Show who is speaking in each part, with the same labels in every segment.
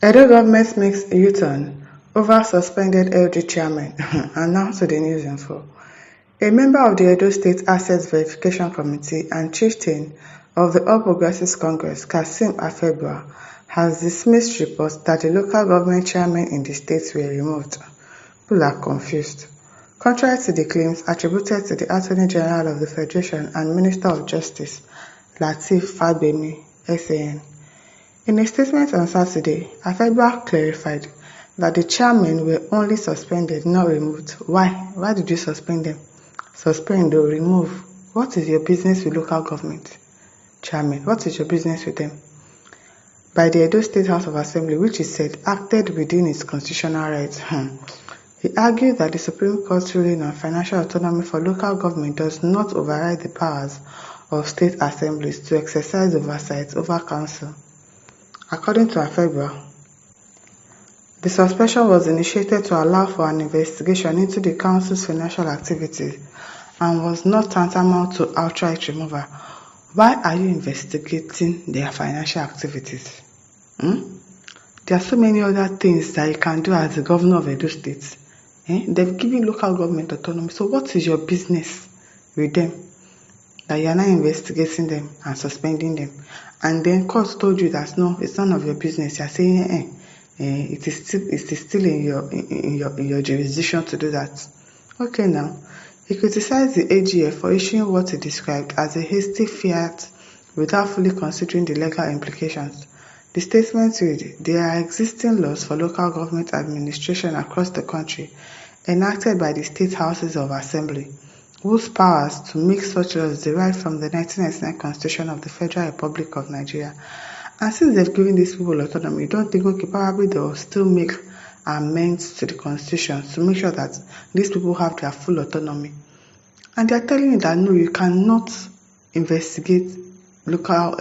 Speaker 1: Edo government makes a U-turn over suspended LG chairman and now to the news info. A member of the Edo State Assets Verification Committee and chieftain of the All Progressives Congress, Kasim Afebua, has dismissed reports that the local government chairmen in the state were removed. People are confused. Contrary to the claims attributed to the Attorney General of the Federation and Minister of Justice, Lateef Fagbemi, SAN. In a statement on Saturday, Afebua clarified that the chairmen were only suspended, not removed. Why? Why did you suspend them? Suspend or remove? What is your business with local government chairmen? What is your business with them? By the Edo State House of Assembly, which he said acted within its constitutional rights. He argued that the Supreme Court's ruling on financial autonomy for local government does not override the powers of state assemblies to exercise oversight over council. According to Afebua, the suspension was initiated to allow for an investigation into the council's financial activities and was not tantamount to outright removal. Why are you investigating their financial activities? There are so many other things that you can do as the governor of Edo State. They've given local government autonomy. So what is your business with them that you are now investigating them and suspending them? And then court told you that no, it's none of your business. You are saying it is still in your jurisdiction to do that. Okay, now he criticized the AGF for issuing what he described as a hasty fiat without fully considering the legal implications. The statement read, there are existing laws for local government administration across the country enacted by the state houses of assembly, whose powers to make such laws derive from the 1999 Constitution of the Federal Republic of Nigeria. And since they've given these people autonomy, you don't think, okay, probably they'll still make amendments to the Constitution to make sure that these people have their full autonomy. And they're telling you that no, you cannot investigate local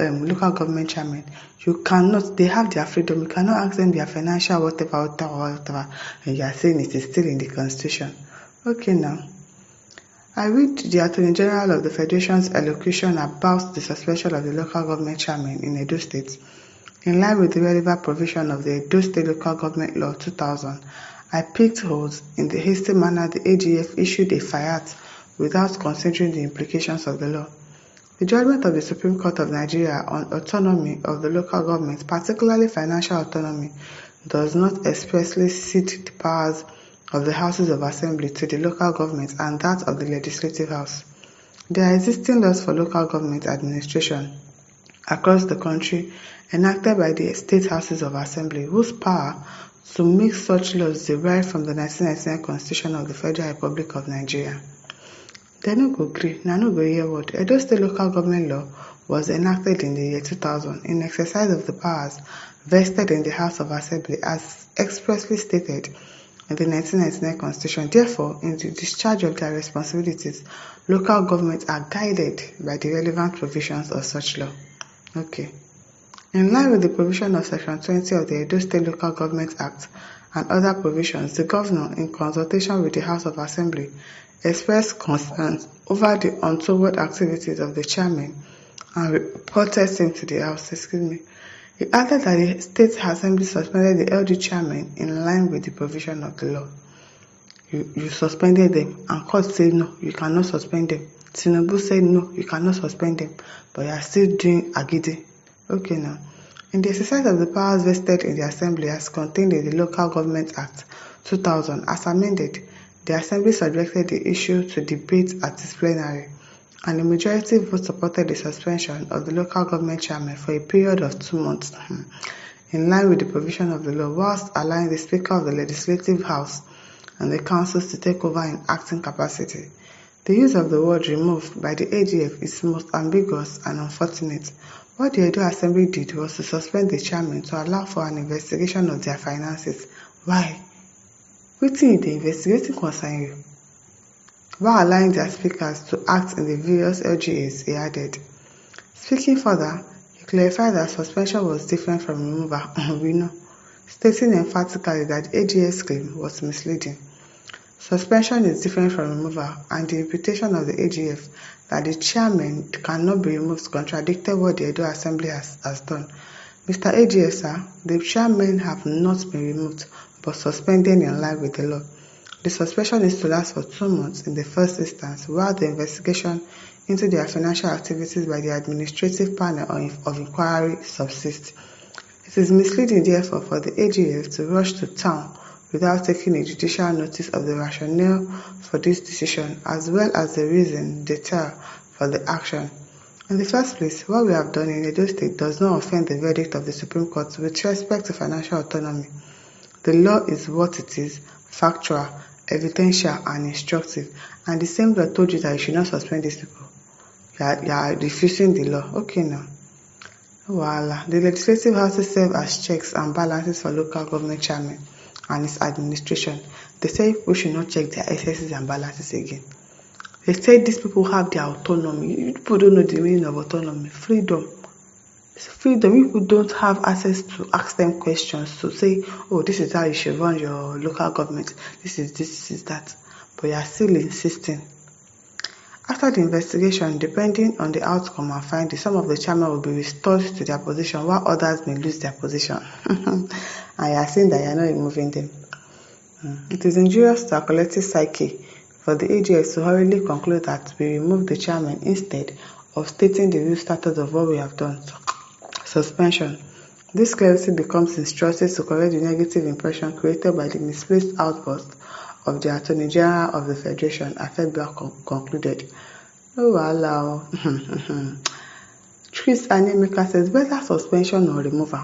Speaker 1: government chairmen. You cannot, they have their freedom. You cannot ask them their financial whatever. And you are saying it is still in the Constitution. Okay, now. I read the Attorney General of the Federation's elocution about the suspension of the local government chairman in Edo State. In line with the relevant provision of the Edo State Local Government Law 2000, I picked holes in the hasty manner the AGF issued a fiat without considering the implications of the law. The judgment of the Supreme Court of Nigeria on autonomy of the local government, particularly financial autonomy, does not expressly cede the powers of the Houses of Assembly to the local government and that of the Legislative House. There are existing laws for local government administration across the country enacted by the State Houses of Assembly, whose power to make such laws derive from the 1999 Constitution of the Federal Republic of Nigeria. They no go agree, no go hear what. Edo State Local Government Law was enacted in the year 2000 in exercise of the powers vested in the House of Assembly as expressly stated in the 1999 Constitution. Therefore, in the discharge of their responsibilities, local governments are guided by the relevant provisions of such law. Okay. In line with the provision of Section 20 of the Edo State Local Government Act and other provisions, the governor, in consultation with the House of Assembly, expressed concerns over the untoward activities of the chairman and reported him to the House. He added that the State Assembly suspended the LG chairman in line with the provision of the law. You suspended them, and court said no, you cannot suspend them. Tinubu said no, you cannot suspend them, but you are still doing agidi. Okay, now. In the exercise of the powers vested in the Assembly as contained in the Local Government Act 2000, as amended, the Assembly subjected the issue to debate at its plenary, and the majority vote supported the suspension of the local government chairman for a period of 2 months, in line with the provision of the law, whilst allowing the Speaker of the Legislative House and the councils to take over in acting capacity. The use of the word removed by the AGF is most ambiguous and unfortunate. What the Edo Assembly did was to suspend the chairman to allow for an investigation of their finances. Why? Wetin the investigating concern you? While allowing their speakers to act in the various LGAs, he added. Speaking further, he clarified that suspension was different from removal, we know, stating emphatically that the AGS claim was misleading. Suspension is different from removal, and the imputation of the AGF that the chairman cannot be removed contradicted what the Edo Assembly has done. Mr. AGS, sir, the chairmen have not been removed but suspended in line with the law. The suspension is to last for 2 months in the first instance while the investigation into their financial activities by the administrative panel of inquiry subsists. It is misleading, therefore, for the AGF to rush to town without taking a judicial notice of the rationale for this decision as well as the reason detailed for the action. In the first place, what we have done in Edo State does not offend the verdict of the Supreme Court with respect to financial autonomy. The law is what it is, factual, evidential, and instructive, and the same law told you that you should not suspend these people. You are refusing the law. Okay now. Voila. The legislative houses serve as checks and balances for local government chairmen and its administration. They say people should not check their excesses and balances again. They say these people have their autonomy. People don't know the meaning of autonomy. Freedom. It's freedom. People don't have access to ask them questions to say, oh, this is how you should run your local government. This is that. But you are still insisting. After the investigation, depending on the outcome and findings, some of the chairmen will be restored to their position while others may lose their position. And you are saying that you are not removing them. It is injurious to our collective psyche for the AGS to hurriedly conclude that we remove the chairman instead of stating the real status of what we have done. Suspension. This clarity becomes instructive to correct the negative impression created by the misplaced outburst of the Attorney General of the Federation, Okpebolo concluded. Oh, wow. Chris Anemeka says, whether suspension or removal,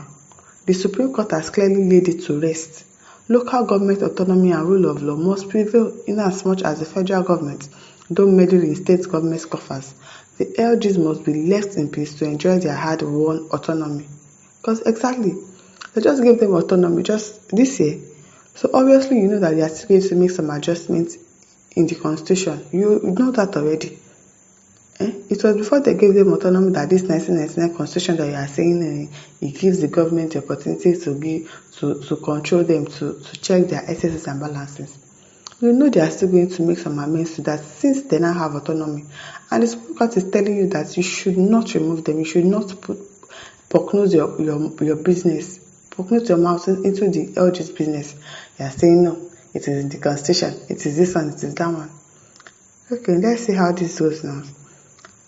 Speaker 1: the Supreme Court has clearly laid it to rest. Local government autonomy and rule of law must prevail inasmuch as the federal government don't meddle in state government's coffers. The LGs must be left in peace to enjoy their hard-won autonomy. Because exactly, they just gave them autonomy just this year. So obviously you know that they are still going to make some adjustments in the constitution. You know that already. It was before they gave them autonomy that this 1999 constitution that you are saying it gives the government the opportunity to control them, to check their excesses and balances. You know they are still going to make some amendments to that since they now have autonomy. And the Supreme Court is telling you that you should not remove them. You should not poke-nose your business, poke-nose your mouth into the LG's business. You are saying no, it is in the constitution, it is this one, it is that one. Okay, let's see how this goes now.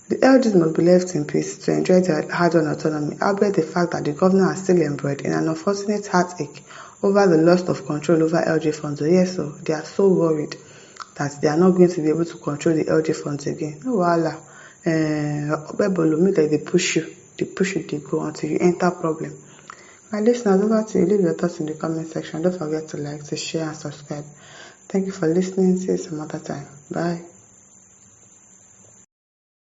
Speaker 1: The LGs must be left in peace to enjoy their hard-won autonomy, albeit the fact that the governor is still embroiled in an unfortunate heartache over the loss of control over LG funds. So yes, so they are so worried that they are not going to be able to control the LG funds again. No wahala. Okpebolo, make that they push you, they go until you enter problem. My listeners, over to you. Leave your thoughts in the comment section. Don't forget to like, to share, and subscribe. Thank you for listening. See you some other time. Bye.